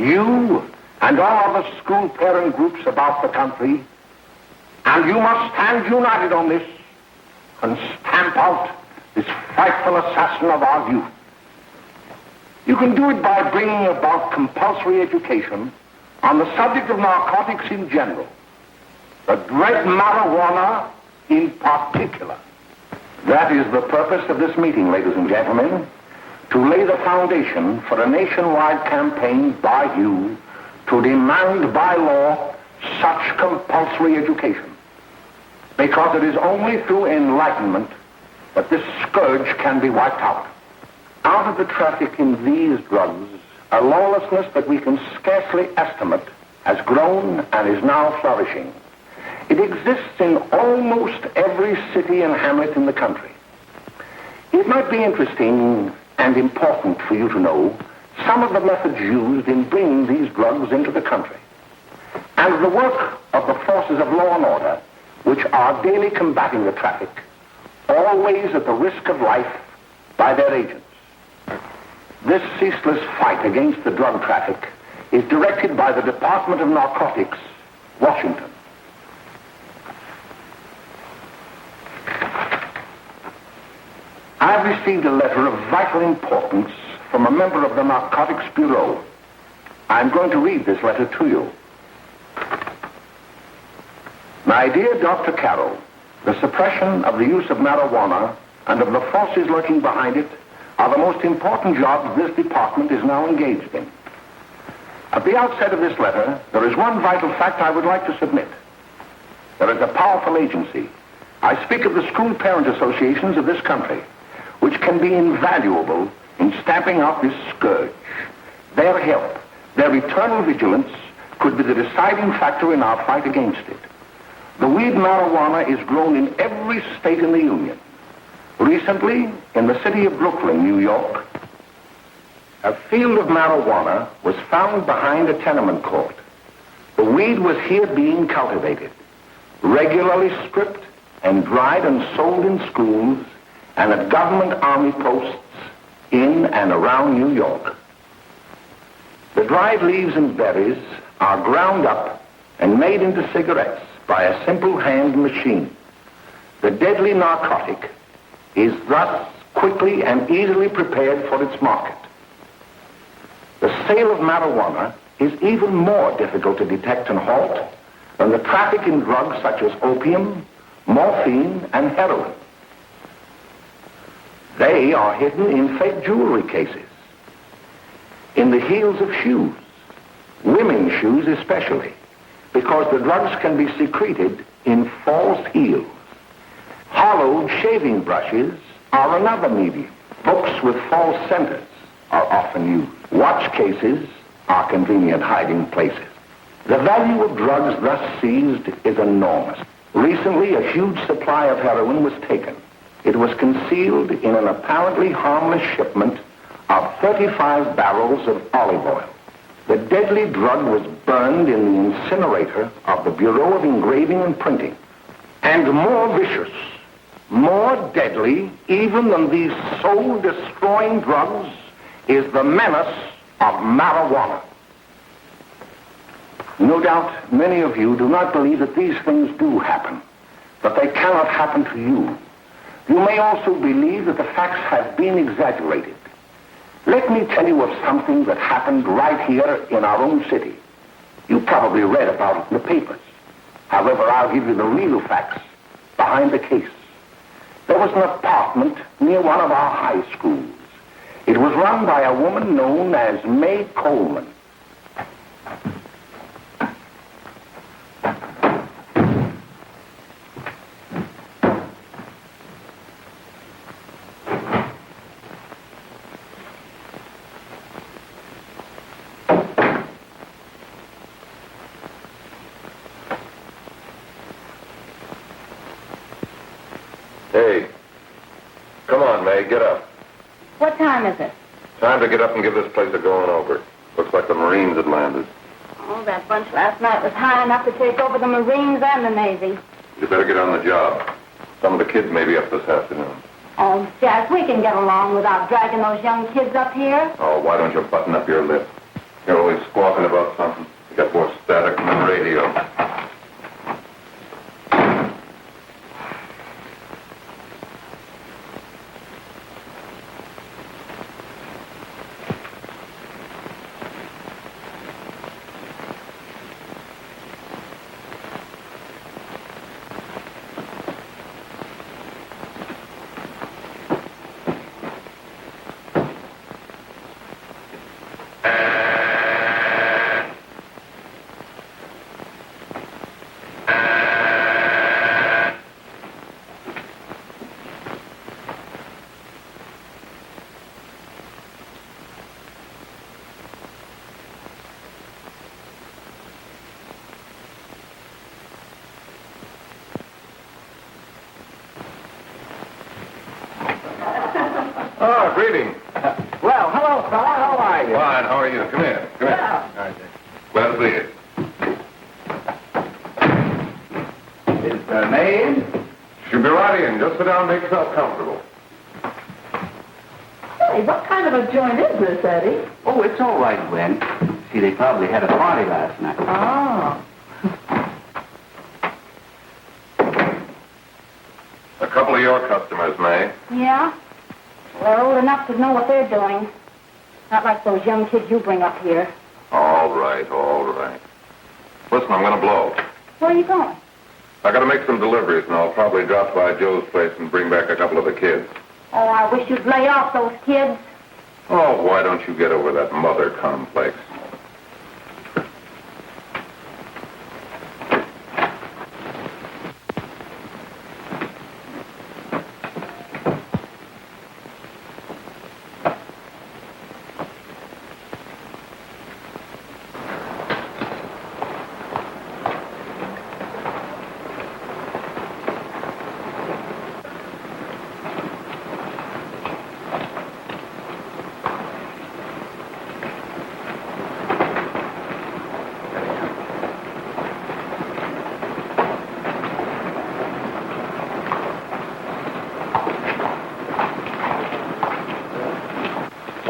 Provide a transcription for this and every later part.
you and all other school parent groups about the country, and you must stand united on this and stamp out this frightful assassin of our youth. You can do it by bringing about compulsory education on the subject of narcotics in general, the dread marijuana in particular. That is the purpose of this meeting, ladies and gentlemen, to lay the foundation for a nationwide campaign by you to demand by law such compulsory education. Because it is only through enlightenment that this scourge can be wiped out. Out of the traffic in these drugs, a lawlessness that we can scarcely estimate has grown and is now flourishing. It exists in almost every city and hamlet in the country. It might be interesting and important for you to know some of the methods used in bringing these drugs into the country, and the work of the forces of law and order, which are daily combating the traffic, always at the risk of life by their agents. This ceaseless fight against the drug traffic is directed by the Department of Narcotics, Washington. I've received a letter of vital importance from a member of the Narcotics Bureau. I'm going to read this letter to you. My dear Dr. Carroll, the suppression of the use of marijuana and of the forces lurking behind it are the most important jobs this department is now engaged in. At the outset of this letter, there is one vital fact I would like to submit. There is a powerful agency. I speak of the school parent associations of this country, which can be invaluable in stamping out this scourge. Their help, their eternal vigilance, could be the deciding factor in our fight against it. The weed marijuana is grown in every state in the Union. Recently, in the city of Brooklyn, New York, a field of marijuana was found behind a tenement court. The weed was here being cultivated, regularly stripped and dried and sold in schools and at government army posts in and around New York. The dried leaves and berries are ground up and made into cigarettes by a simple hand machine. The deadly narcotic is thus quickly and easily prepared for its market. The sale of marijuana is even more difficult to detect and halt than the traffic in drugs such as opium, morphine, and heroin. They are hidden in fake jewelry cases, in the heels of shoes, women's shoes especially, because the drugs can be secreted in false heels. Hollowed shaving brushes are another medium. Books with false centers are often used. Watch cases are convenient hiding places. The value of drugs thus seized is enormous. Recently, a huge supply of heroin was taken. It was concealed in an apparently harmless shipment of 35 barrels of olive oil. The deadly drug was burned in the incinerator of the Bureau of Engraving and Printing. And more vicious, more deadly, even than these soul-destroying drugs, is the menace of marijuana. No doubt many of you do not believe that these things do happen, but they cannot happen to you. You may also believe that the facts have been exaggerated. Let me tell you of something that happened right here in our own city. You probably read about it in the papers. However, I'll give you the real facts behind the case. There was an apartment near one of our high schools. It was run by a woman known as May Coleman. Hey, come on, May, get up. What time is it? Time to get up and give this place a going over. Looks like the Marines had landed. Oh, that bunch last night was high enough to take over the Marines and the Navy. You better get on the job. Some of the kids may be up this afternoon. Oh, Jack, we can get along without dragging those young kids up here. Oh, why don't you button up your lip? You're always squawking about something. You got more static than the radio. Oh, greetings. Well, hello, fella. How are you? Fine, how are you? Come here. Come here. Yeah. All right, glad to see you. Is the maid? She'll be right in. Just sit down and make yourself comfortable. Hey, what kind of a joint is this, Eddie? Oh, it's all right, Gwen. See, they probably had a party last night. Oh. A couple of your customers, May. Yeah? They're old enough to know what they're doing. Not like those young kids you bring up here. All right, all right. Listen, I'm going to blow. Where are you going? I got to make some deliveries, and I'll probably drop by Joe's place and bring back a couple of the kids. Oh, I wish you'd lay off those kids. Oh, why don't you get over that mother complex?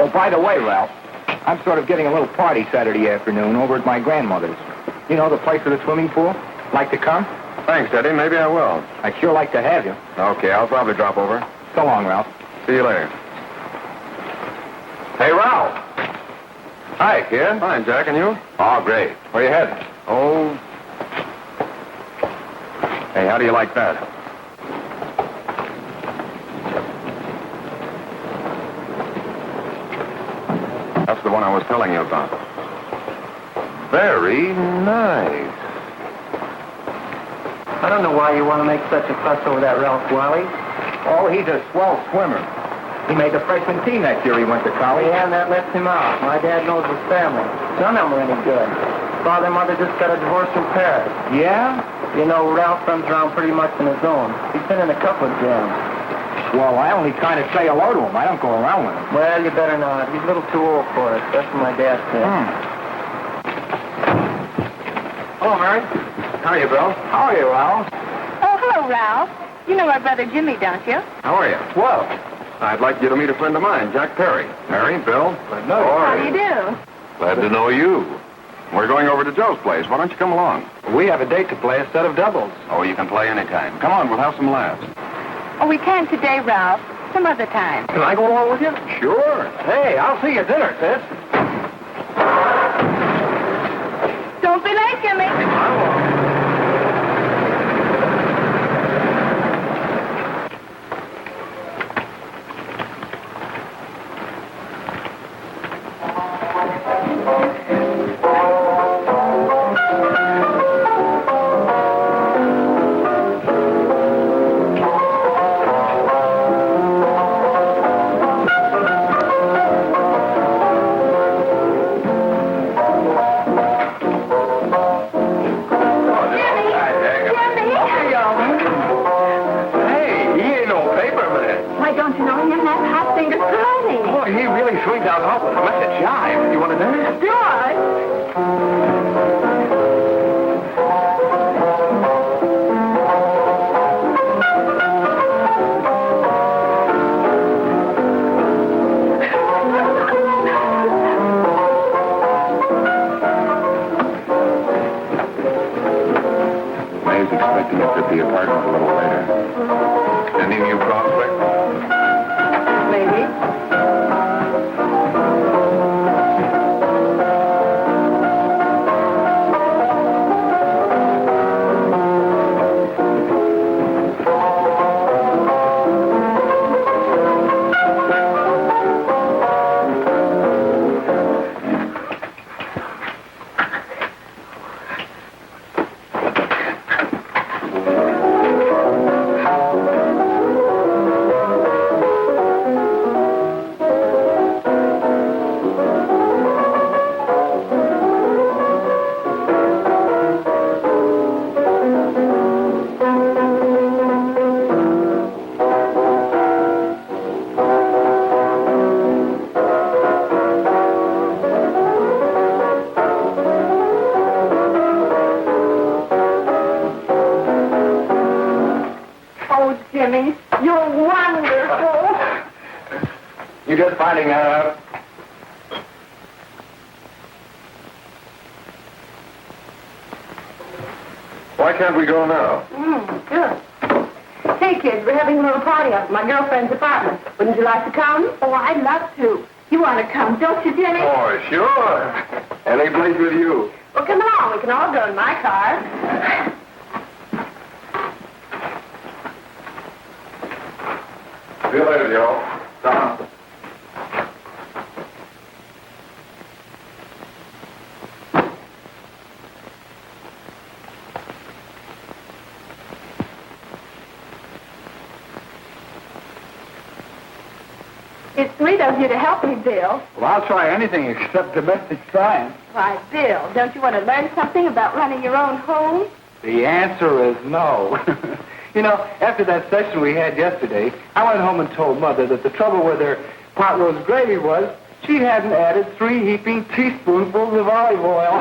Oh, by the way, Ralph, I'm sort of getting a little party Saturday afternoon over at my grandmother's. You know, the place with the swimming pool? Like to come? Thanks, Eddie. Maybe I will. I'd sure like to have you. Okay, I'll probably drop over. So long, Ralph. See you later. Hey, Ralph. Hi, kid. Fine, Jack, and you? Oh, great. Where you heading? Oh. Hey, how do you like that? That's the one I was telling you about. Very nice. I don't know why you want to make such a fuss over that Ralph Wiley. Oh, he's a swell swimmer. He made the freshman team that year he went to college. Yeah, and that lets him out. My dad knows his family. None of them are any good. Father and mother just got a divorce from Paris. Yeah? You know, Ralph runs around pretty much on his own. He's been in a couple of jams. Well, I only kind of say hello to him. I don't go around with him. Well, you better not. He's a little too old for it. That's what my dad said. Hello, Mary. How are you, Bill? How are you, Ralph? Oh, hello, Ralph. You know our brother Jimmy, don't you? How are you? Well, I'd like you to meet a friend of mine, Jack Perry. Mary, Bill. no. How do you do? Glad to know you. We're going over to Joe's place. Why don't you come along? We have a date to play, a set of doubles. Oh, you can play anytime. Come on, we'll have some laughs. Oh, we can't today, Ralph. Some other time. Can I go along with you? Sure. Hey, I'll see you at dinner, sis. Don't be late, Jimmy. He's at the apartment a little later. Any new prospects? Maybe. Jimmy, you're wonderful. You just finding that out? Why can't we go now? Sure. Hey, kids, we're having a little party up at my girlfriend's apartment. Wouldn't you like to come? Oh, I'd love to. You want to come, don't you, Jimmy? Oh, sure. Any place with you. Well, come along. We can all go in my car. See you later, Joe. Tom. It's sweet of you to help me, Bill. Well, I'll try anything except domestic science. Why, Bill, don't you want to learn something about running your own home? The answer is no. You know, after that session we had yesterday, I went home and told Mother that the trouble with her pot roast gravy was she hadn't added 3 heaping teaspoonfuls of olive oil.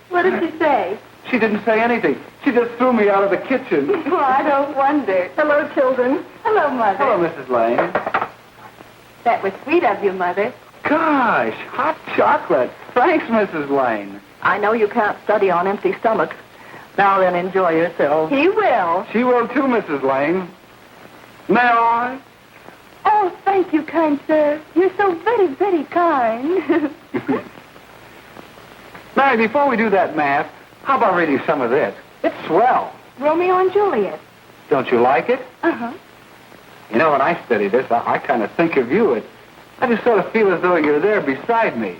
What did she say? She didn't say anything. She just threw me out of the kitchen. Well, I don't wonder. Hello, children. Hello, Mother. Hello, Mrs. Lane. That was sweet of you, Mother. Gosh, hot chocolate. Thanks, Mrs. Lane. I know you can't study on empty stomachs. Now then, enjoy yourself. He will. She will too, Mrs. Lane. May I? Oh, thank you, kind sir. You're so very, very kind. Mary, before we do that math, how about reading some of this? It's swell. Romeo and Juliet. Don't you like it? Uh-huh. You know, when I study this, I kind of think of you. I just sort of feel as though you're there beside me.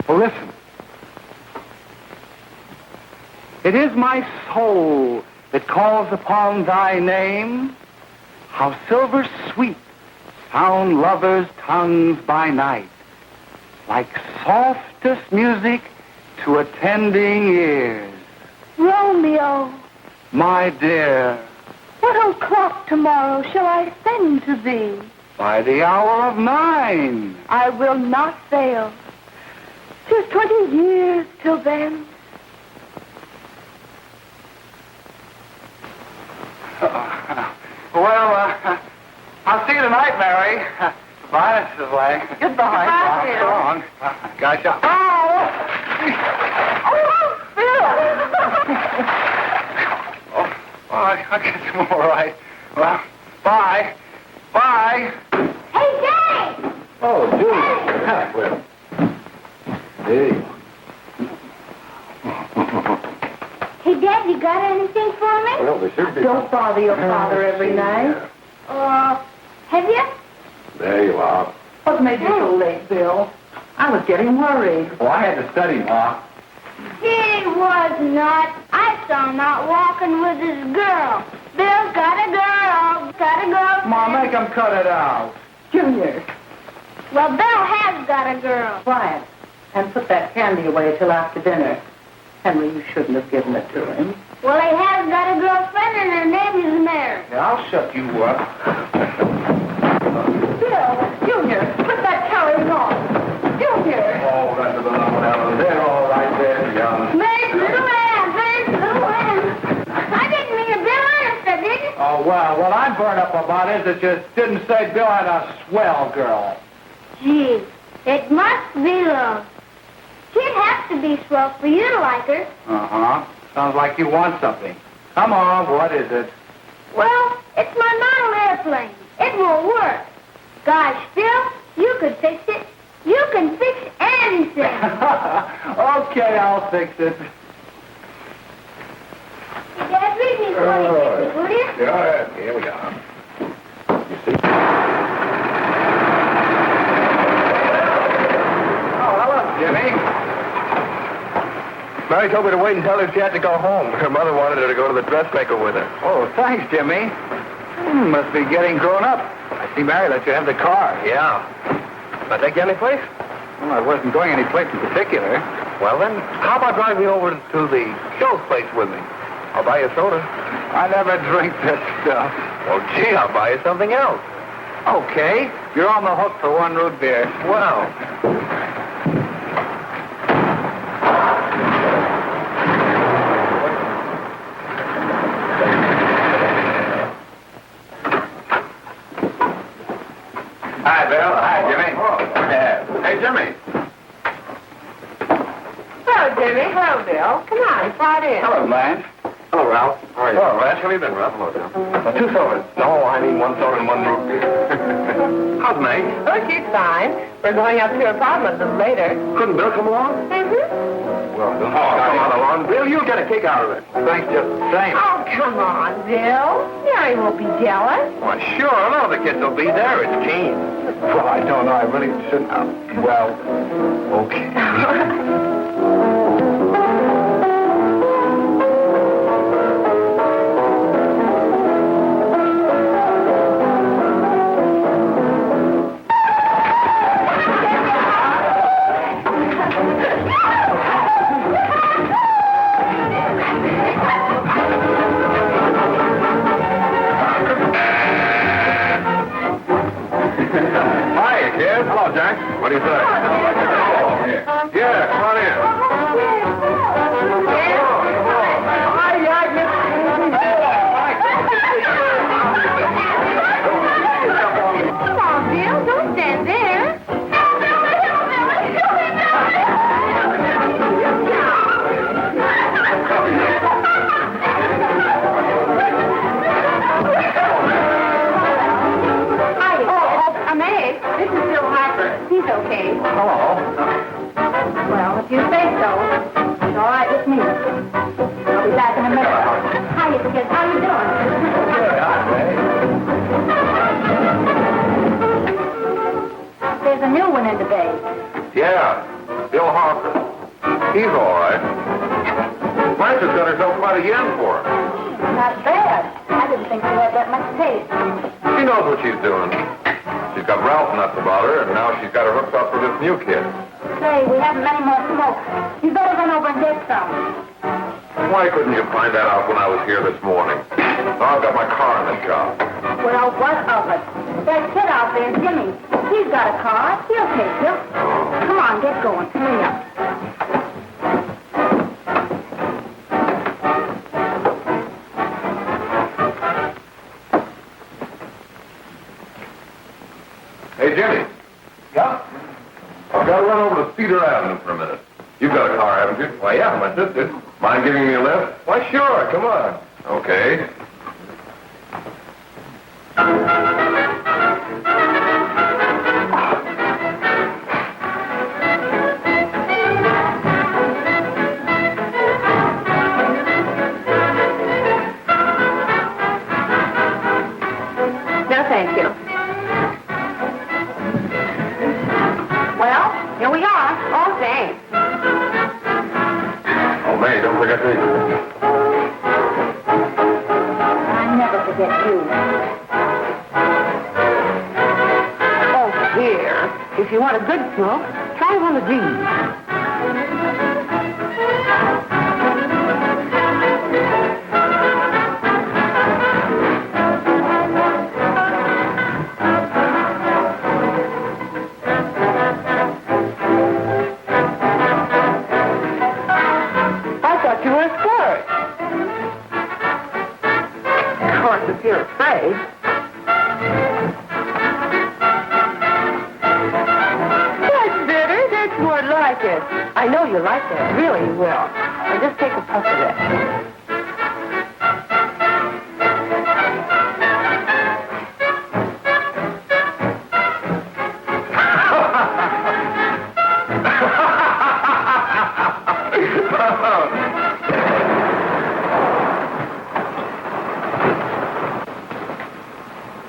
Well, listen. It is my soul that calls upon thy name. How silver sweet sound lovers' tongues by night, like softest music to attending ears. Romeo, My dear, what o'clock tomorrow shall I send to thee? by the hour of 9. I will not fail. 'Tis 20 years till then. Well, I'll see you tonight, Mary. Bye, Mrs. Lane. Goodbye. Goodbye, Bill. So long. Gosh, I guess I'm all right. Well, bye. Bye. Hey, Daddy! Oh, Julie. Well. Hey. Hey, Dad, you got anything for me? Well, there should be. Don't bother your father every night. Have you? There you are. What made you so late, Bill? I was getting worried. Oh, I had to study, Ma. He was not. I saw him out walking with his girl. Bill's got a girl. Got a girl. Mom, make him cut it out. Junior, Well, Bill has got a girl. quiet. And put that candy away till after dinner. Henry, you shouldn't have given it to him. Well, he has got a girlfriend, and her name is Mary. Yeah, I'll shut you up. Bill, Junior, put that carrying on. Junior! Oh, that's a little They're all right there, young. Mary's little Ann. Mary's little Ann. I didn't mean to Bill honest, I didn't. Oh, well, what I'm burned up about is that you didn't say Bill had a swell girl. Gee, it must be love. She'd have to be swell for you to like her. Uh-huh. Sounds like you want something. Come on, what is it? Well, it's my model airplane. It won't work. Gosh, Bill, you could fix it. You can fix anything. Okay, I'll fix it. Dad, read me funny, will you? Yeah, here we are. You see? Oh, hello, Jimmy. Mary told me to wait and tell her she had to go home. Her mother wanted her to go to the dressmaker with her. Oh, thanks, Jimmy. Must be getting grown up. I see Mary let you have the car. Yeah. Can I take you any place? Well, I wasn't going any place in particular. Well, then, how about driving me over to the show's place with me? I'll buy you a soda. I never drink that stuff. Well, gee, I'll buy you something else. Okay, you're on the hook for one root beer. Well. Hi, Bill. Hi, Jimmy. Hey, Jimmy. Hello, Jimmy. Hello, Bill. Come on, slide in. Hello, Blanche. Hello, Ralph. How are you? Hello, Ralph. How have you been, Ralph? Hello, Tom. 2 sodas. No, I mean 1 soda and 1 root beer. How's May? Oh, she's fine. We're going up to her apartment a little later. Couldn't Bill come along? Mm-hmm. Well, don't Come on along. Bill, you'll get a kick out of it. Thanks just the same. Oh, come on, Bill. Mary won't be jealous. Why, sure. None of the kids will be there. It's Gene. Well, I don't know. I really shouldn't. Well, okay. Hi, kid. Hello, Jack. What do you say? Yeah, come on in. Come on, Bill, don't stand there. I'm Abe. This is Bill Harper. He's okay. Hello. Well, if you say so, it's all right with me. I'll be back in a minute. Hiya, kids. How you doing? There's a new one in the bay. Yeah, Bill Harper. He's all right. Blanche's got herself quite a yen for him. Not bad. I didn't think she had that much taste. She knows what she's doing. She's got Ralph nuts about her, and now she's got her hooked up with this new kid. Say, we haven't many more smoke. You better run over and get some. Why couldn't you find that out when I was here this morning? Now I've got my car in the shop. Well, what of it? That kid out there, Jimmy, he's got a car. He'll take you. Come on, get going. Hurry up. Hey, Jimmy. Yeah? I've got to run over to Cedar Avenue for a minute. You've got a car, haven't you? Why, yeah, my sister. Mind giving me a lift? Why, sure. Come on. Okay. No, thank you. Well, here we are. Oh, thanks. Oh, May, don't forget me. I never forget you. Oh, dear. If you want a good smoke, try one of these. I thought you were a flirt. Of course, if you're afraid. That's better. That's more like like it. I know you like that. Really, you will. Now just take a puff of that.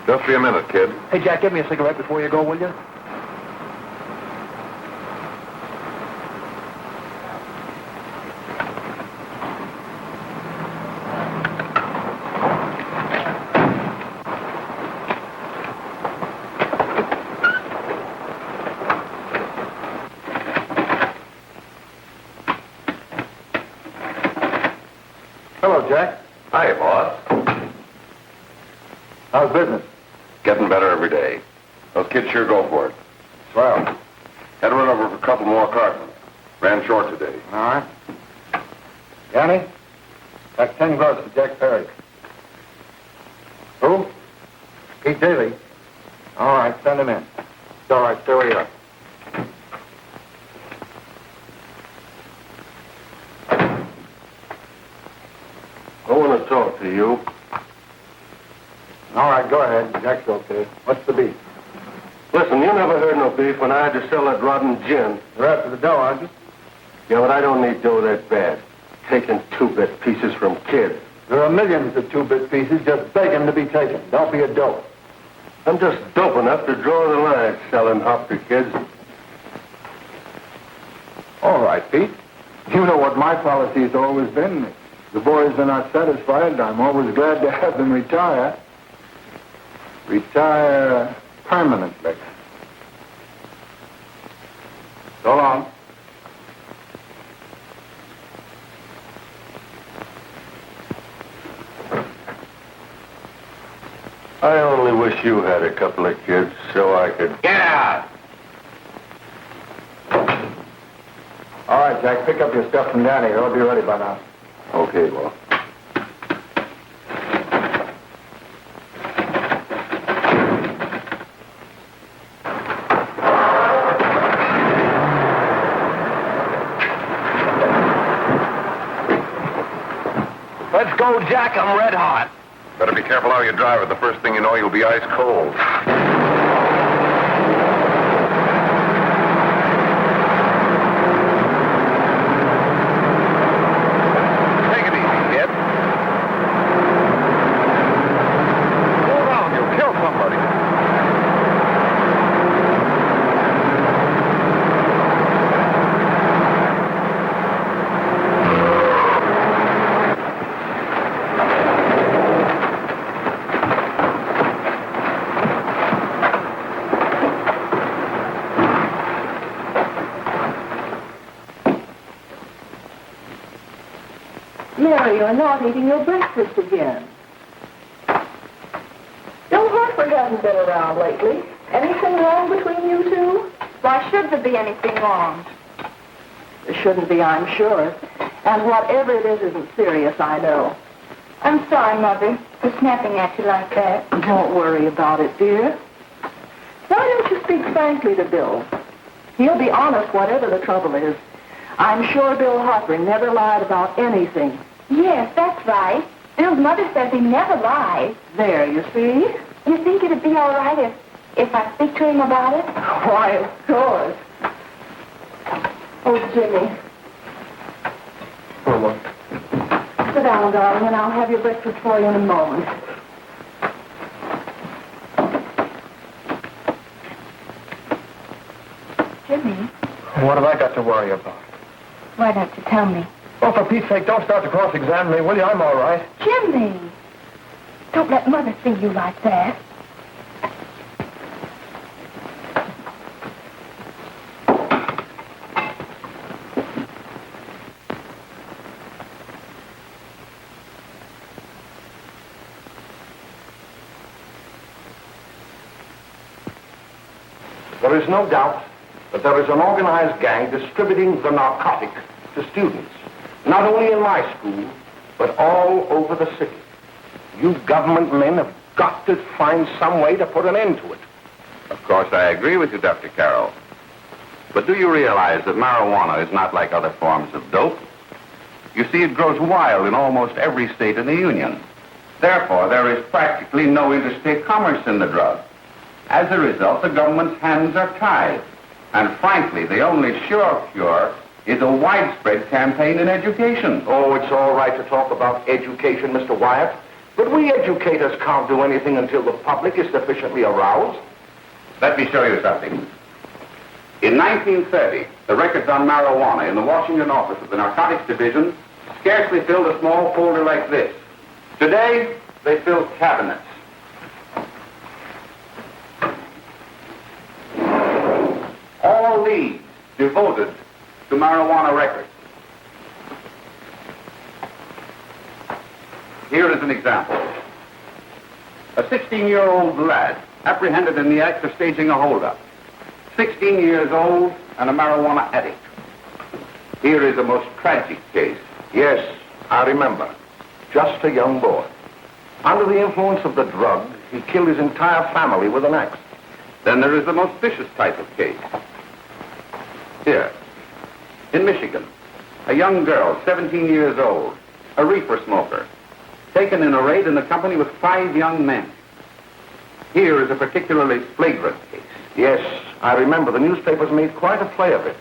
Just be a minute, kid. Hey, Jack, give me a cigarette before you go, will you? Hello, Jack. Hi, boss. How's business? Getting better every day. Those kids sure go for it. Swell. Had to run over for a couple more cartons. Ran short today. All right. Johnny, that's 10 gross for Jack Perry. Who? Pete Daly. All right, send him in. It's all right, stay where you are. I want to talk to you. All right, go ahead. Jack's okay. What's the beef? Listen, you never heard no beef when I had to sell that rotten gin. You're after the dough, aren't you? Yeah, but I don't need dough that bad. Taking two-bit pieces from kids. There are millions of two-bit pieces just begging to be taken. Don't be a dope. I'm just dope enough to draw the line selling hop to kids. All right, Pete. You know what my policy has always been. If the boys are not satisfied, I'm always glad to have them retire. Retire permanently. So long. I only wish you had a couple of kids so I could... Get out! All right, Jack, pick up your stuff from down here. I'll be ready by now. Okay, boss. Let's go, Jack. I'm red hot. Better be careful how you drive it. The first thing you know, you'll be ice cold. Take it easy, kid. Slow down, you'll kill somebody. Mary, you're not eating your breakfast again. Bill Hartford hasn't been around lately. Anything wrong between you two? Why should there be anything wrong? There shouldn't be, I'm sure. And whatever it is isn't serious, I know. I'm sorry, Mother, for snapping at you like that. Don't worry about it, dear. Why don't you speak frankly to Bill? He'll be honest whatever the trouble is. I'm sure Bill Hartford never lied about anything. Yes, that's right. Bill's mother says he never lies. There, you see? You think it'd be all right if I speak to him about it? Why, of course. Oh, Jimmy. For what? Sit down, darling, and I'll have your breakfast for you in a moment. Jimmy, What have I got to worry about? why don't you tell me? Oh, for Pete's sake, don't start to cross-examine me, will you? I'm all right. Jimmy! Don't let Mother see you like that. There is no doubt that there is an organized gang distributing the narcotic to students, not only in my school, but all over the city. You government men have got to find some way to put an end to it. Of course, I agree with you, Dr. Carroll. But do you realize that marijuana is not like other forms of dope? You see, it grows wild in almost every state in the Union. Therefore, there is practically no interstate commerce in the drug. As a result, the government's hands are tied. And frankly, the only sure cure is a widespread campaign in education. Oh, it's all right to talk about education, Mr. Wyatt. But we educators can't do anything until the public is sufficiently aroused. Let me show you something. In 1930, the records on marijuana in the Washington office of the Narcotics Division scarcely filled a small folder like this. Today, they fill cabinets. All these devoted to marijuana records. Here is an example. A 16-year-old lad apprehended in the act of staging a holdup. 16 years old and a marijuana addict. Here is a most tragic case. Yes, I remember. Just a young boy. Under the influence of the drug, he killed his entire family with an axe. Then there is the most vicious type of case. Here, in Michigan, a young girl, 17 years old, a reefer smoker, taken in a raid in the company with 5 young men. Here is a particularly flagrant case. Yes, I remember. The newspapers made quite a play of it.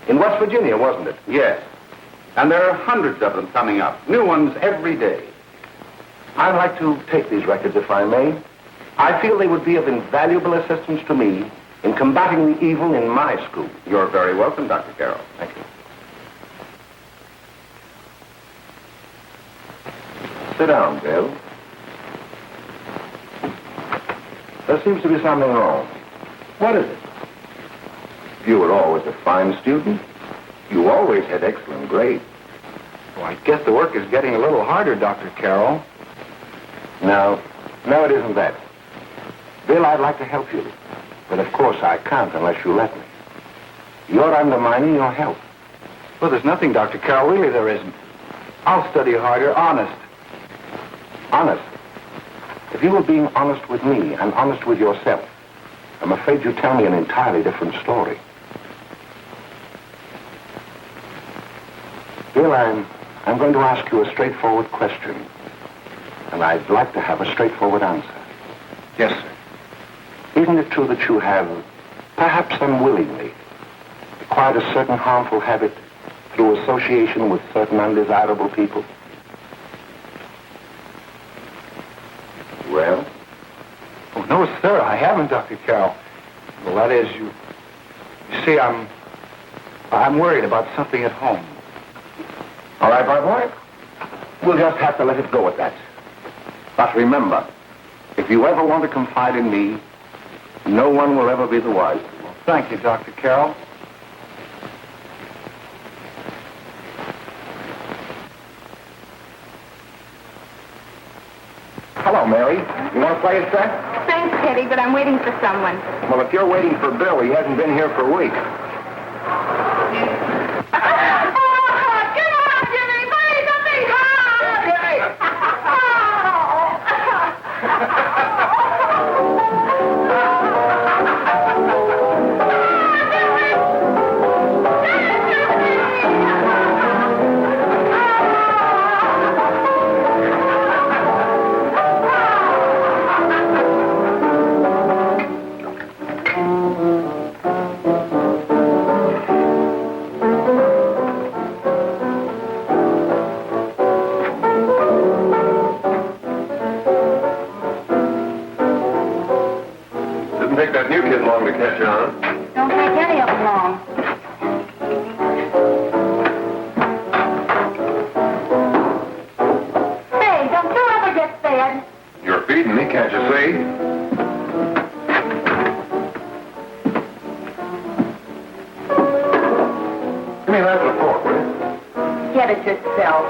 In West Virginia, wasn't it? Yes. And there are hundreds of them coming up, new ones every day. I'd like to take these records, if I may. I feel they would be of invaluable assistance to me in combating the evil in my school. You're very welcome, Dr. Carroll. Thank you. Sit down, Bill. There seems to be something wrong. What is it? You were always a fine student. You always had excellent grades. Well, I guess the work is getting a little harder, Dr. Carroll. No, it isn't that. Bill, I'd like to help you. But of course I can't unless you let me. You're undermining your health. Well, there's nothing, Dr. Carroll. Really, there isn't. I'll study harder, honest. Honest? If you were being honest with me and honest with yourself, I'm afraid you'd tell me an entirely different story. Bill, I'm going to ask you a straightforward question. And I'd like to have a straightforward answer. Yes, sir. Isn't it true that you have, perhaps unwillingly, acquired a certain harmful habit through association with certain undesirable people? Well? Oh, no, sir, I haven't, Dr. Carroll. Well, that is, you see, I'm worried about something at home. All right, my boy. We'll just have to let it go at that. But remember, if you ever want to confide in me, no one will ever be the wiser. Well, thank you, Dr. Carroll. Hello, Mary. You want to play a set? Thanks, Teddy, but I'm waiting for someone. Well, if you're waiting for Bill, he hasn't been here for a week. Take that new kid long to catch on. Don't take any of them long. Say, don't you ever get fed? You're feeding me, can't you see? Give me that with a fork, will you? Get it yourself.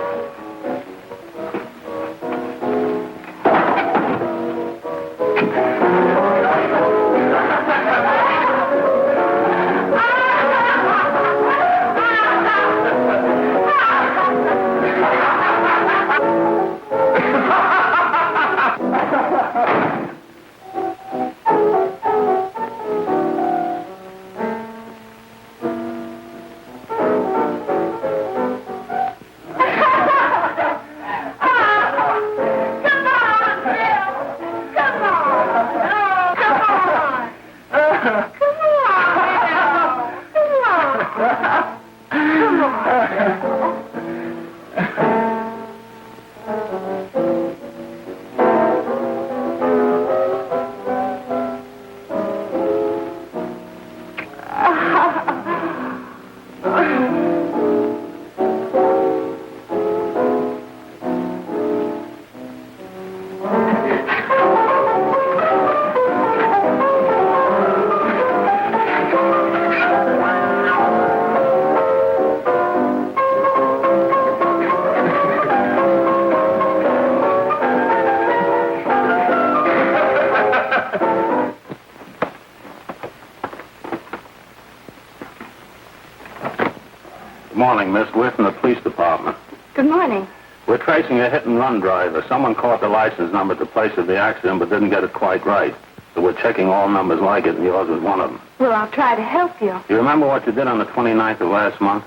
Good morning, Miss. We're from the police department. Good morning. We're tracing a hit-and-run driver. Someone caught the license number at the place of the accident but didn't get it quite right. So we're checking all numbers like it, and yours was one of them. Well, I'll try to help you. Do you remember what you did on the 29th of last month?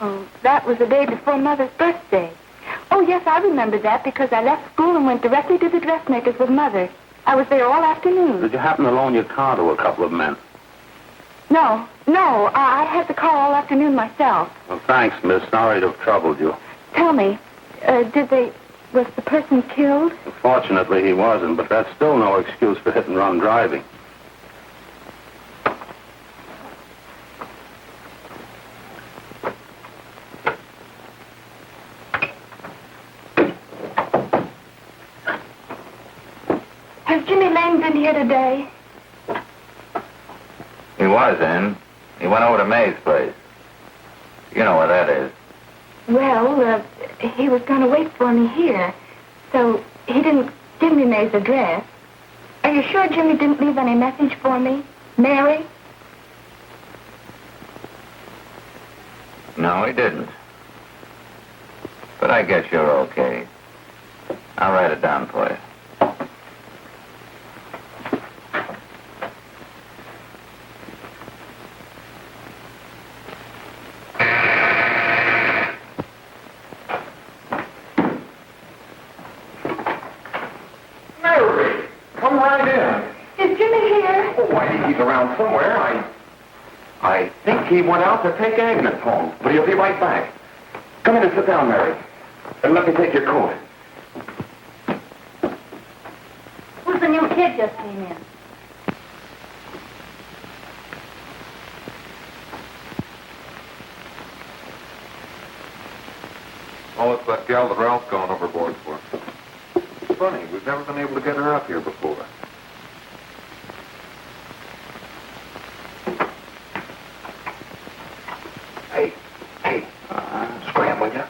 Oh, that was the day before Mother's birthday. Oh, yes, I remember that because I left school and went directly to the dressmaker's with Mother. I was there all afternoon. Did you happen to loan your car to a couple of men? No, I had the car all afternoon myself. Well, thanks, miss. Sorry to have troubled you. Tell me, was the person killed? Fortunately, he wasn't, but that's still no excuse for hit-and-run driving. Has Jimmy Lane been here today? He was in. He went over to May's place. You know where that is. Well, he was going to wait for me here, so he didn't give me May's address. Are you sure Jimmy didn't leave any message for me? Mary? No, he didn't. But I guess you're okay. I'll write it down for you. Mary, come right in. Is Jimmy here? Oh, why, he's around somewhere. I think he went out to take Agnes home, but he'll be right back. Come in and sit down, Mary. And let me take your coat. Who's the new kid just came in? Oh, it's that gal that Ralph's gone overboard for. Funny, we've never been able to get her up here before. Hey, scram, will you?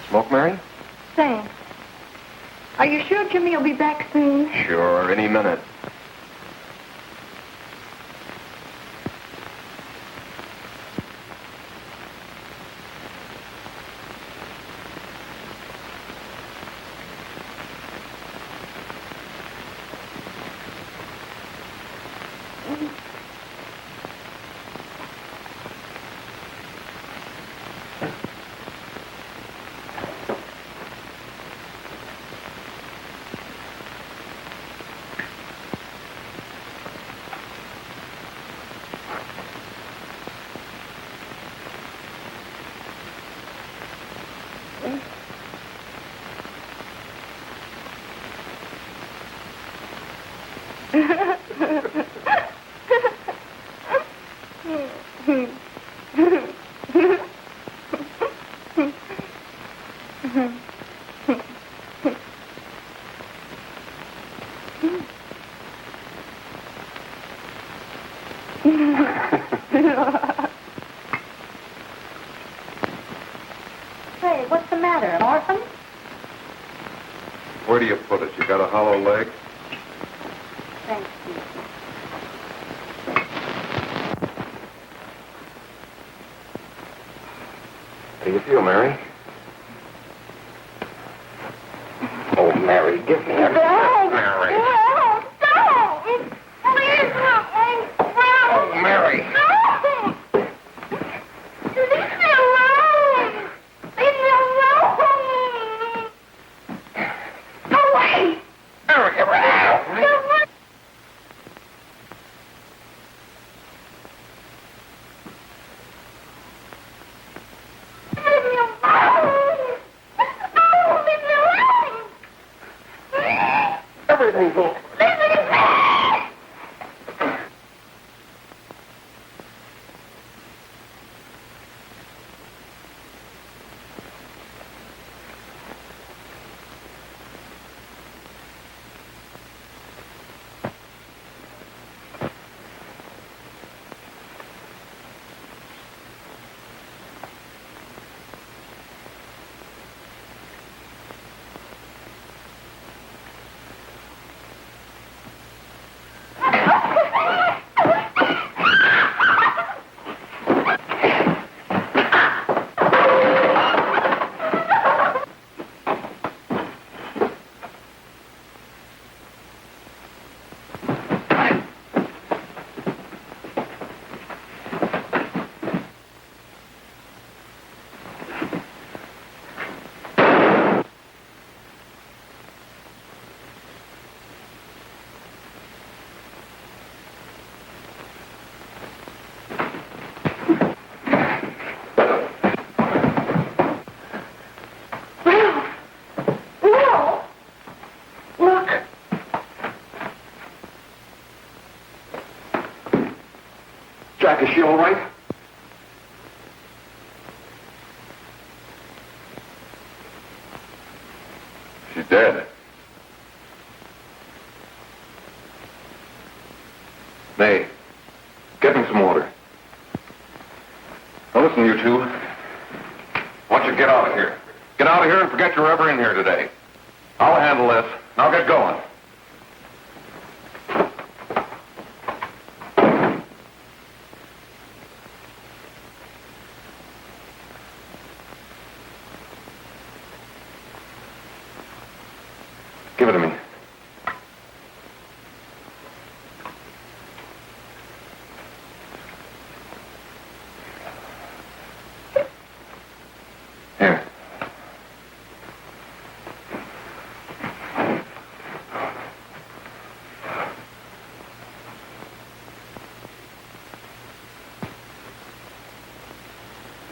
Smoke, Mary? Thanks. Are you sure Jimmy will be back soon? Sure, any minute. Say, what's the matter? An orphan? Where do you put it? You got a hollow leg? Thank you. How do you feel, Mary? Oh, Mary, give me a... Mary. Oh, Mary. Everything's over. Jack, is she all right? She's dead. May, get me some water. Now listen, you two. I want you to get out of here. Get out of here and forget you're ever in here today. I'll handle this. Now get going. Give it to me. Here.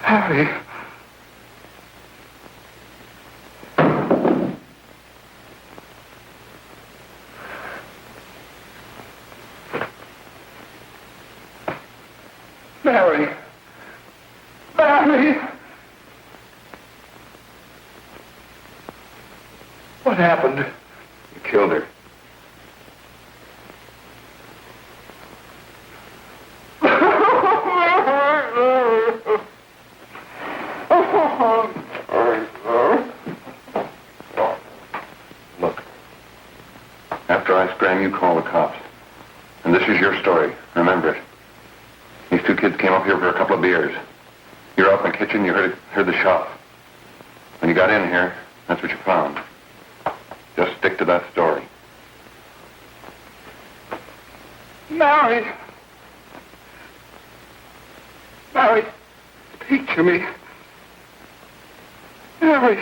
Harry. Mary. Mary. What happened? You killed her. Look. After I scram, you call the cops. And this is your story. Remember it. These two kids came up here for a couple of beers. You're out in the kitchen, you heard the shot. When you got in here, that's what you found. Just stick to that story. Mary. Mary, speak to me. Mary.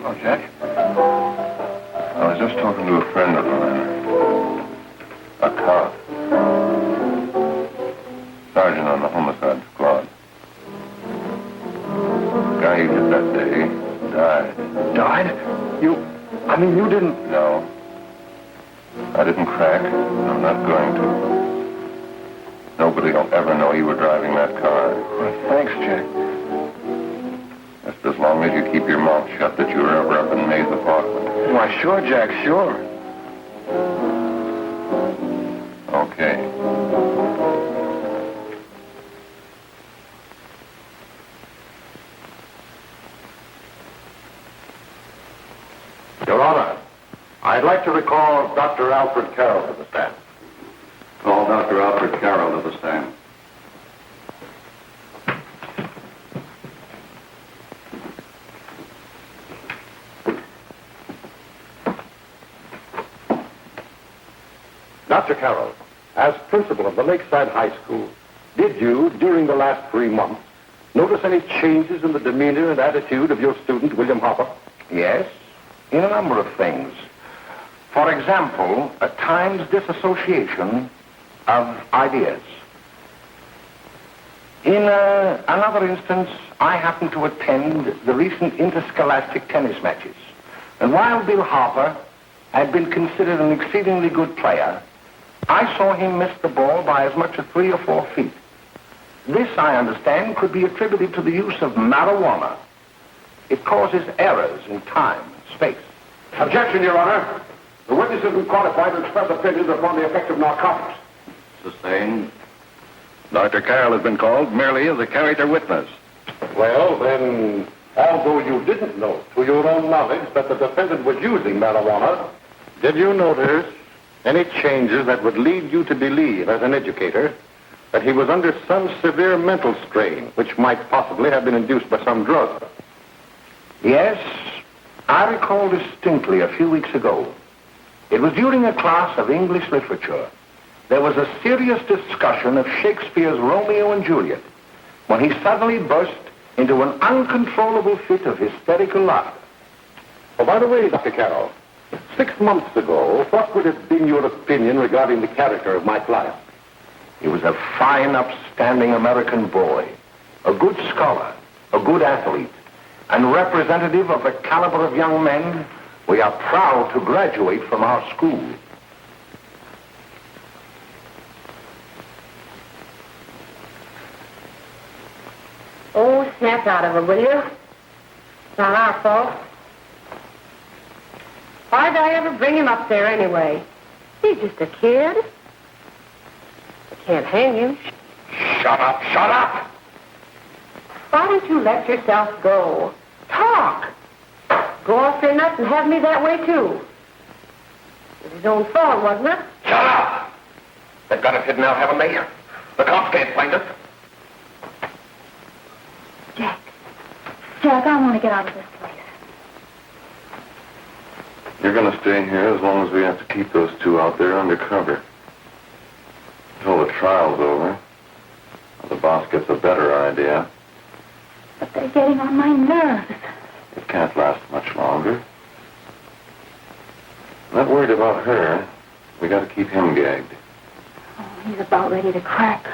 Oh, Jack. I was just talking to a friend of mine. A cop. Sergeant on the homicide squad. The guy you hit that day died. Died? You didn't... No. I didn't crack. I'm not going to. Nobody will ever know you were driving that car. Well, thanks, Jack. Just as long as you keep your mouth shut that you were ever up in May's apartment. Why, sure, Jack, sure. Okay. Your Honor, I'd like to recall Dr. Alfred Carroll to the stand. Call Dr. Alfred Carroll to the stand. Dr. Carroll, as principal of the Lakeside High School, did you, during the last 3 months, notice any changes in the demeanor and attitude of your student, William Hopper? Yes, in a number of things. For example, at times disassociation of ideas. In another instance, I happened to attend the recent interscholastic tennis matches. And while Bill Harper had been considered an exceedingly good player, I saw him miss the ball by as much as 3 or 4 feet. This, I understand, could be attributed to the use of marijuana. It causes errors in time and space. Objection, Your Honor. The witness isn't qualified to express opinions upon the effect of narcotics. Sustained. Dr. Carroll has been called merely as a character witness. Well, then, although you didn't know to your own knowledge that the defendant was using marijuana, did you notice any changes that would lead you to believe, as an educator, that he was under some severe mental strain, which might possibly have been induced by some drug? Yes, I recall distinctly a few weeks ago. It was during a class of English literature. There was a serious discussion of Shakespeare's Romeo and Juliet when he suddenly burst into an uncontrollable fit of hysterical laughter. Oh, by the way, Dr. Carroll, 6 months ago, what would have been your opinion regarding the character of my client? He was a fine, upstanding American boy, a good scholar, a good athlete, and representative of the caliber of young men we are proud to graduate from our school. Oh, snap out of it, will you? It's not our fault. Why'd I ever bring him up there anyway? He's just a kid. I can't hang him. Shut up, shut up! Why don't you let yourself go? Talk. Go off your nuts and have me that way, too. It was his own fault, wasn't it? Shut up! They've got us hidden out, haven't they? The cops can't find us. Jack, I want to get out of this place. You're going to stay here as long as we have to keep those two out there undercover. Until the trial's over. The boss gets a better idea. But they're getting on my nerves. It can't last much longer. I'm not worried about her. We got to keep him gagged. Oh, he's about ready to crack.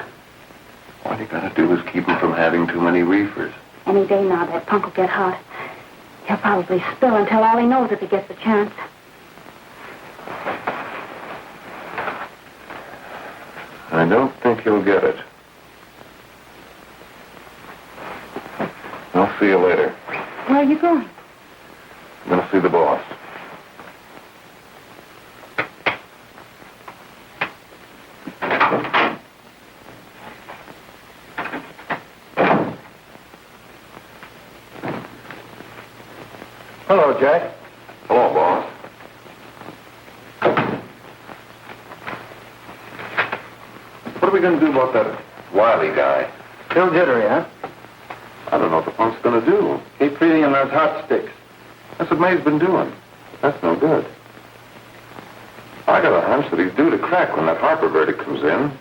All you got to do is keep him from having too many reefers. Any day now, that punk will get hot. He'll probably spill and tell all he knows if he gets the chance. I don't think he'll get it. I'll see you later. Where are you going? I'm going to see the boss. Hello, Jack. Hello, boss. What are we going to do about that Wiley guy? Still jittery, huh? I don't know what the punk's going to do. Keep feeding him those hot sticks. That's what May's been doing. That's no good. I got a hunch that he's due to crack when that Harper verdict comes in.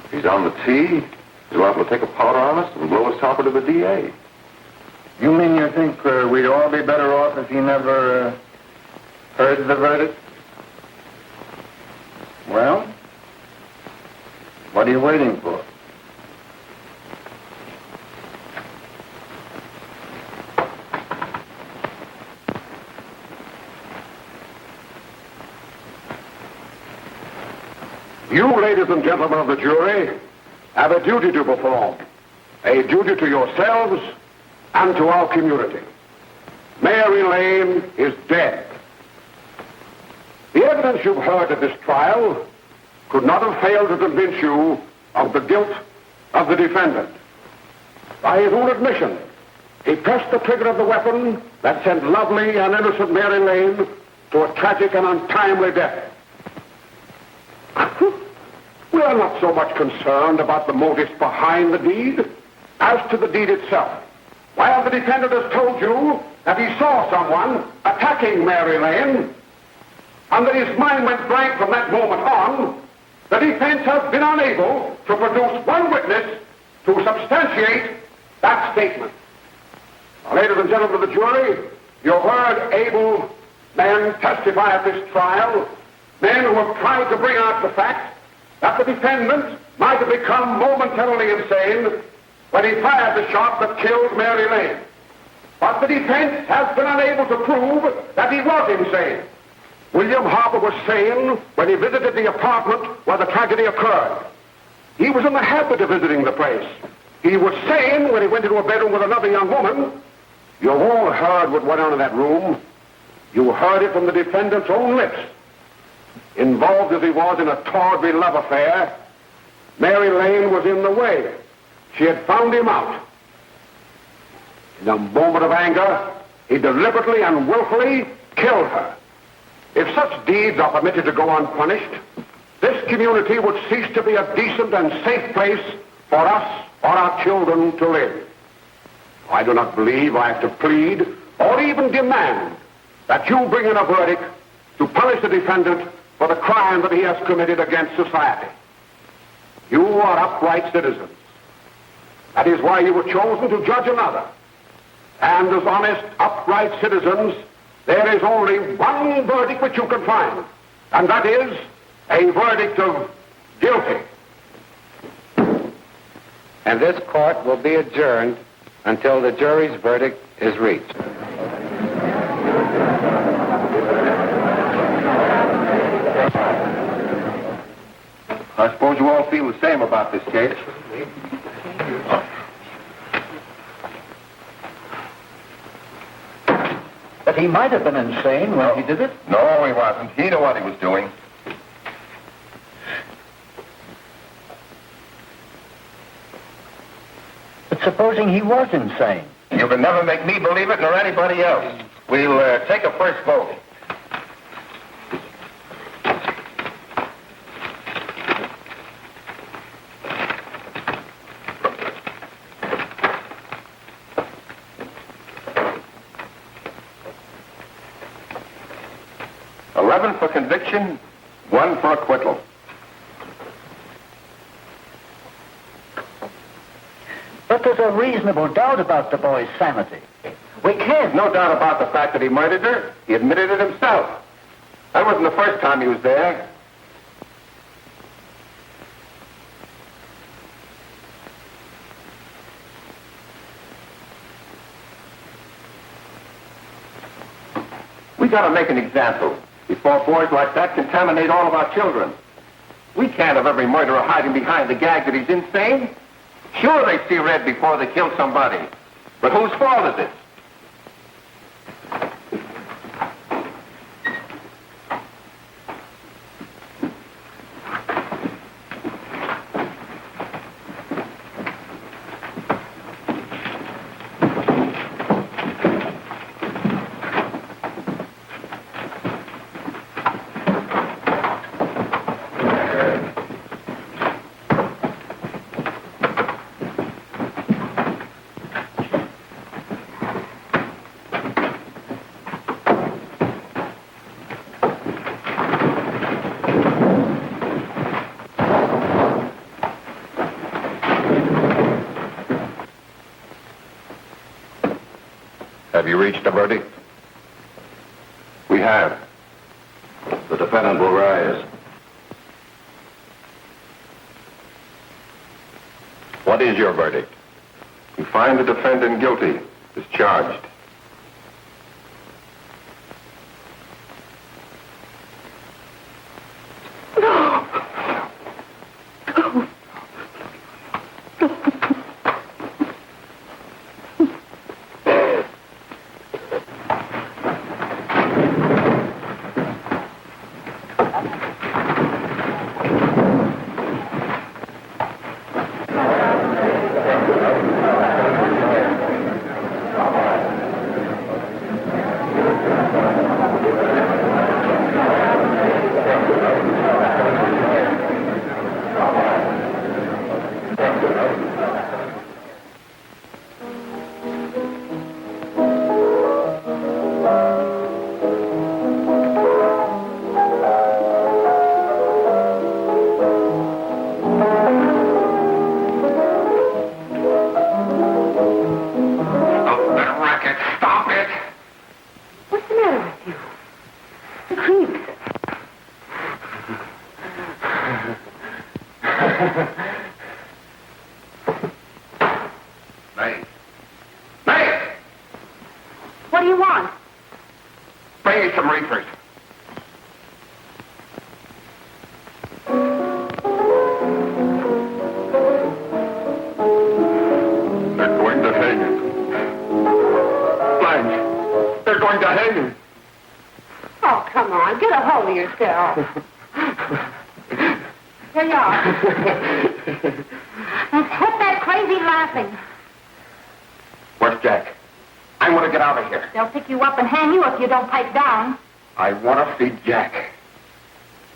If he's on the tee, he's liable to take a powder on us and blow his topper to the DA. You mean you think we'd all be better off if he never heard the verdict? Well, what are you waiting for? You, ladies and gentlemen of the jury, have a duty to perform. A duty to yourselves and to our community. Mary Lane is dead. The evidence you've heard at this trial could not have failed to convince you of the guilt of the defendant. By his own admission, he pressed the trigger of the weapon that sent lovely and innocent Mary Lane to a tragic and untimely death. We are not so much concerned about the motives behind the deed as to the deed itself. While the defendant has told you that he saw someone attacking Mary Lane and that his mind went blank from that moment on, the defense has been unable to produce one witness to substantiate that statement. Now, ladies and gentlemen of the jury, you heard able men testify at this trial, men who have tried to bring out the fact that the defendant might have become momentarily insane when he fired the shot that killed Mary Lane. But the defense has been unable to prove that he was insane. William Harper was sane when he visited the apartment where the tragedy occurred. He was in the habit of visiting the place. He was sane when he went into a bedroom with another young woman. You've all heard what went on in that room. You heard it from the defendant's own lips. Involved as he was in a tawdry love affair, Mary Lane was in the way. She had found him out. In a moment of anger, he deliberately and willfully killed her. If such deeds are permitted to go unpunished, this community would cease to be a decent and safe place for us or our children to live. I do not believe I have to plead or even demand that you bring in a verdict to punish the defendant for the crime that he has committed against society. You are upright citizens. That is why you were chosen to judge another. And as honest, upright citizens, there is only one verdict which you can find, and that is a verdict of guilty. And this court will be adjourned until the jury's verdict is reached. I suppose you all feel the same about this case. But he might have been insane when he did it. No, he wasn't. He knew what he was doing. But supposing he was insane? You can never make me believe it nor anybody else. We'll take a first vote. For conviction, 1 for acquittal. But there's a reasonable doubt about the boy's sanity. We can't. No doubt about the fact that he murdered her. He admitted it himself. That wasn't the first time he was there. We gotta make an example before boys like that contaminate all of our children. We can't have every murderer hiding behind the gag that he's insane. Sure, they see red before they kill somebody. But whose fault is it? Have you reached a verdict? We have. The defendant will rise. What is your verdict? We find the defendant guilty, as charged. some reefers. They're going to hang him. Blanche, they're going to hang him. Oh, come on. Get a hold of yourself. Here you are. And quit that crazy laughing. Where's Jack? I want to get out of here. They'll pick you up and hang you if you don't pipe down. I want to see Jack.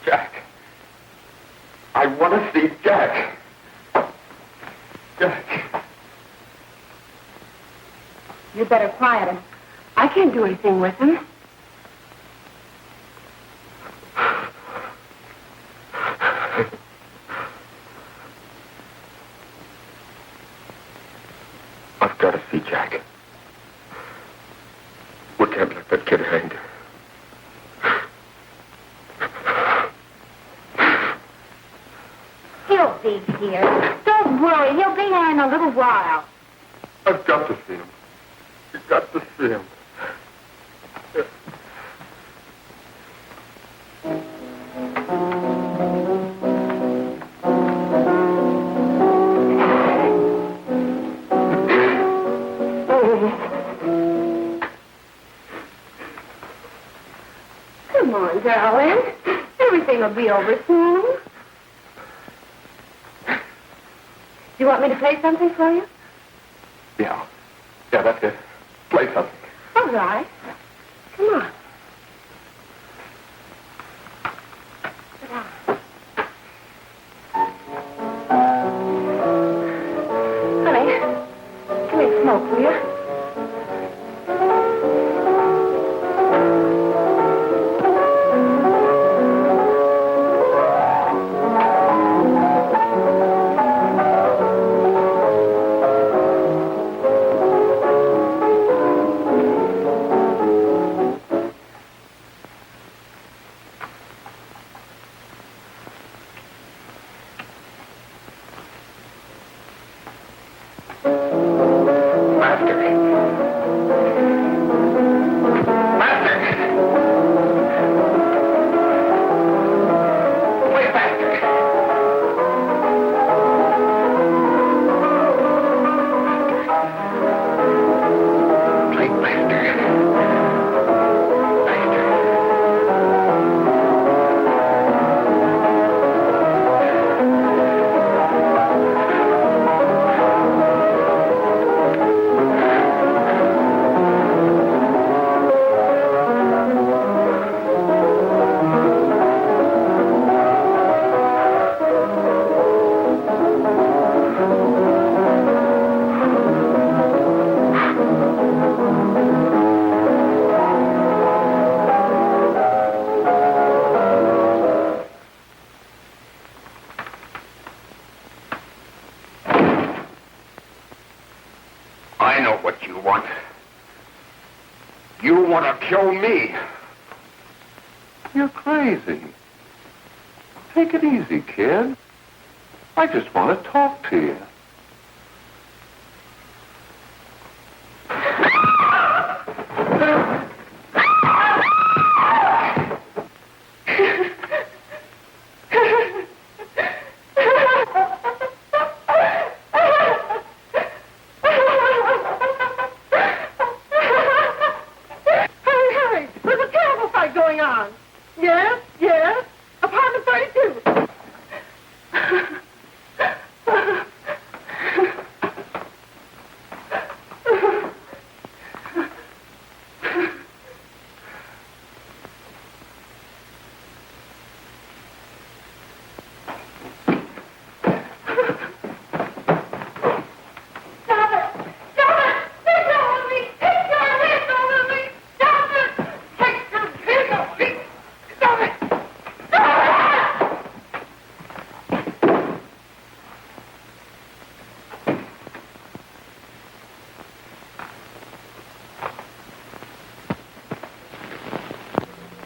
Jack. I want to see Jack. Jack. You better quiet him. I can't do anything with him. I've got to see Jack. We can't let that kid hang. He'll be here. Don't worry. He'll be here in a little while. I've got to see him. You've got to see him. Come on, darling. Everything will be over soon. You want me to play something for you? Yeah. Yeah, that's it. Play something. All right. Come on. Sit down. Honey, give me a smoke, will you? I know what you want. You want to kill me. You're crazy. Take it easy, kid. I just want to talk to you.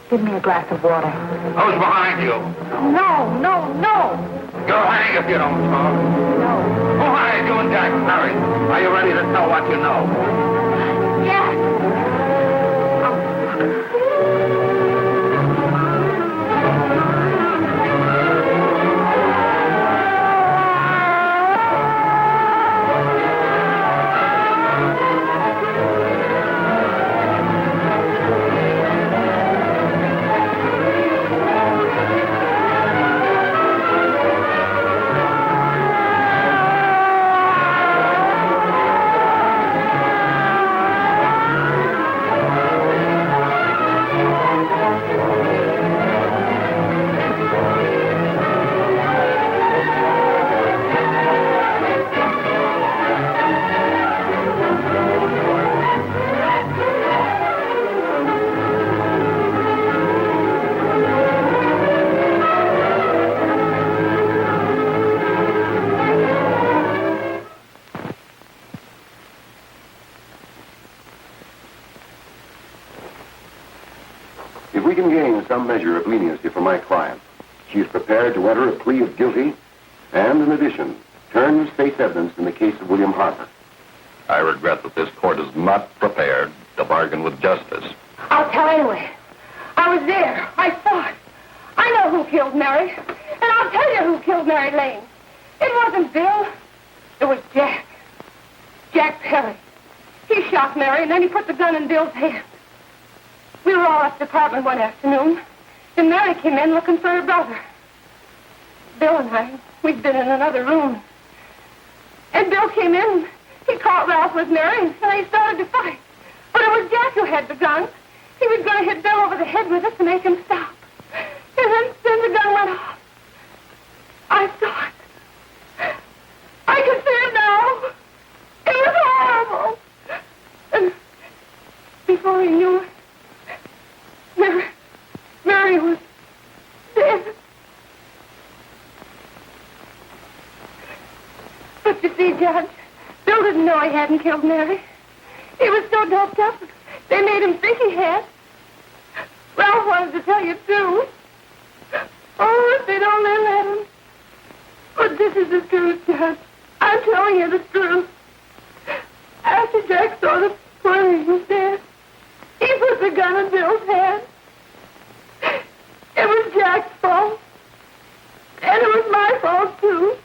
Give me a glass of water. Who's behind you? No, no, no. You'll hang if you don't talk. No. Who hired you and Jack? Hurry. Are you ready to tell what you know? Yes. can gain some measure of leniency for my client. She is prepared to enter a plea of guilty and, in addition, turn the state's evidence in the case of William Harper. I regret that this court is not prepared to bargain with justice. I'll tell anyway. I was there. I saw it. I know who killed Mary. And I'll tell you who killed Mary Lane. It wasn't Bill. It was Jack. Jack Perry. He shot Mary, and then he put the gun in Bill's hand. We were all at the apartment one afternoon, and Mary came in looking for her brother. Bill and I, we'd been in another room. And Bill came in, he caught Ralph with Mary, and they started to fight. But it was Jack who had the gun. He was going to hit Bill over the head with it to make him stop. And then the gun went off. I saw it. I can see it now. It was horrible. And before he knew it, Mary was dead. But you see, Judge, Bill didn't know he hadn't killed Mary. He was so doped up, they made him think he had. Ralph wanted to tell you, too. Oh, if they don't let him. But this is the truth, Judge. I'm telling you the truth. After Jack saw the where he was dead, he put the gun in Bill's hand. It was Jack's fault. And it was my fault, too.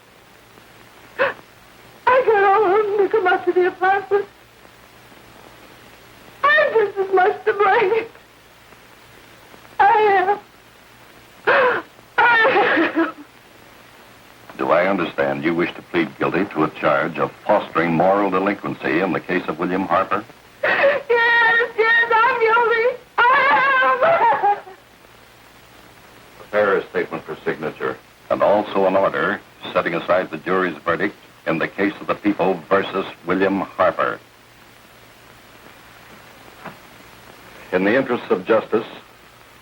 I got all of them to come up to the apartment. I'm just as much to blame. I am. Do I understand you wish to plead guilty to a charge of fostering moral delinquency in the case of William Harper? Yes, I'm guilty. I am. Prepare a statement for signature, and also an order setting aside the jury's verdict in the case of the people versus William Harper. In the interests of justice,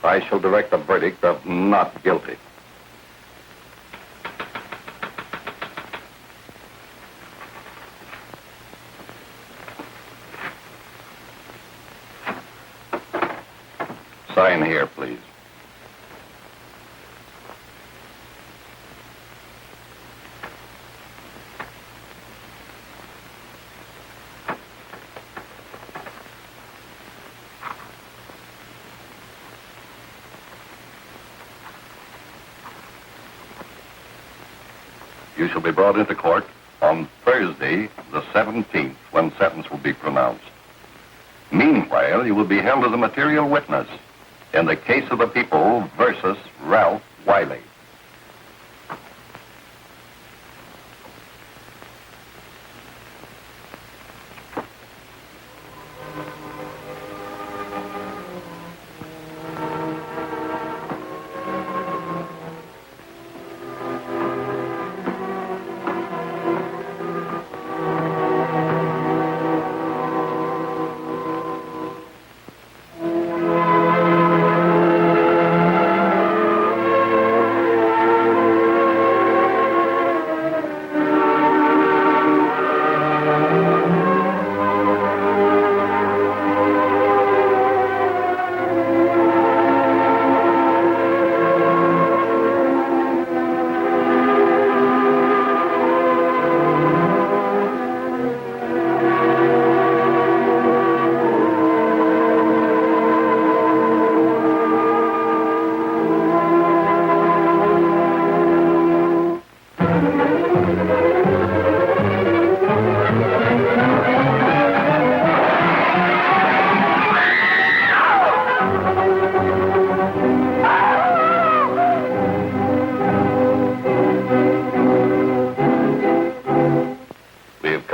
I shall direct a verdict of not guilty. Sign here, please. You shall be brought into court on Thursday, the 17th, when sentence will be pronounced. Meanwhile, you will be held as a material witness in the case of the people versus Ralph Wiley.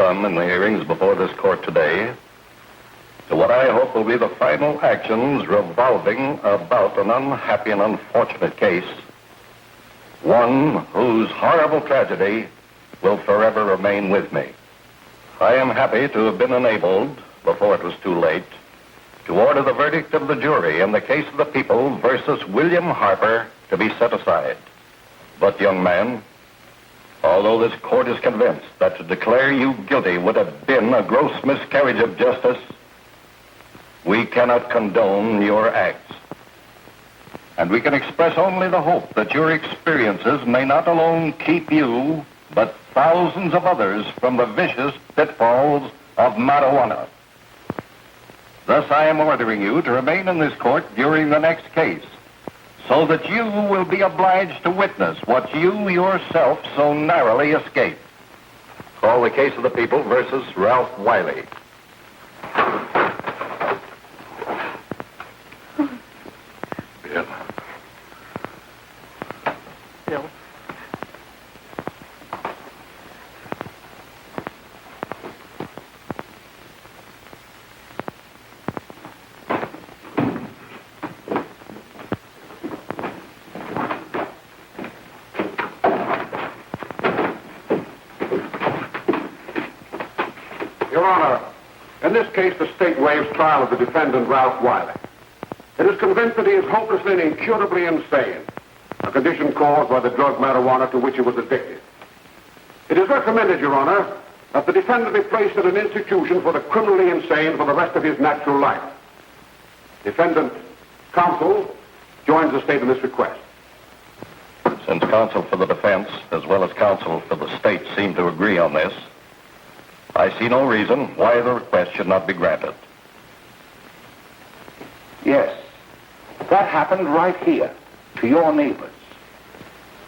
In the hearings before this court today to what I hope will be the final actions revolving about an unhappy and unfortunate case, one whose horrible tragedy will forever remain with me. I am happy to have been enabled, before it was too late, to order the verdict of the jury in the case of the people versus William Harper to be set aside. But, young man, although this court is convinced that to declare you guilty would have been a gross miscarriage of justice, we cannot condone your acts. And we can express only the hope that your experiences may not alone keep you, but thousands of others from the vicious pitfalls of marijuana. Thus, I am ordering you to remain in this court during the next case, so that you will be obliged to witness what you yourself so narrowly escaped. Call the case of the people versus Ralph Wiley. Bill. Bill. Your Honor, in this case, the state waives trial of the defendant, Ralph Wiley. It is convinced that he is hopelessly and incurably insane, a condition caused by the drug marijuana to which he was addicted. It is recommended, Your Honor, that the defendant be placed in an institution for the criminally insane for the rest of his natural life. Defendant counsel joins the state in this request. Since counsel for the defense, as well as counsel for the state, seem to agree on this, I see no reason why the request should not be granted. Yes, that happened right here, to your neighbors.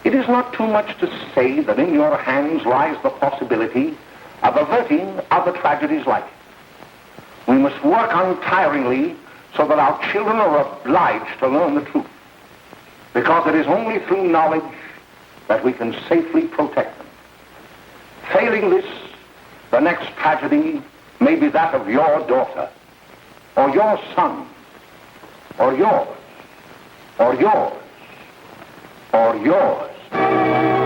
It is not too much to say that in your hands lies the possibility of averting other tragedies like it. We must work untiringly so that our children are obliged to learn the truth, because it is only through knowledge that we can safely protect them. Failing this, the next tragedy may be that of your daughter, or your son, or yours, or yours, or yours.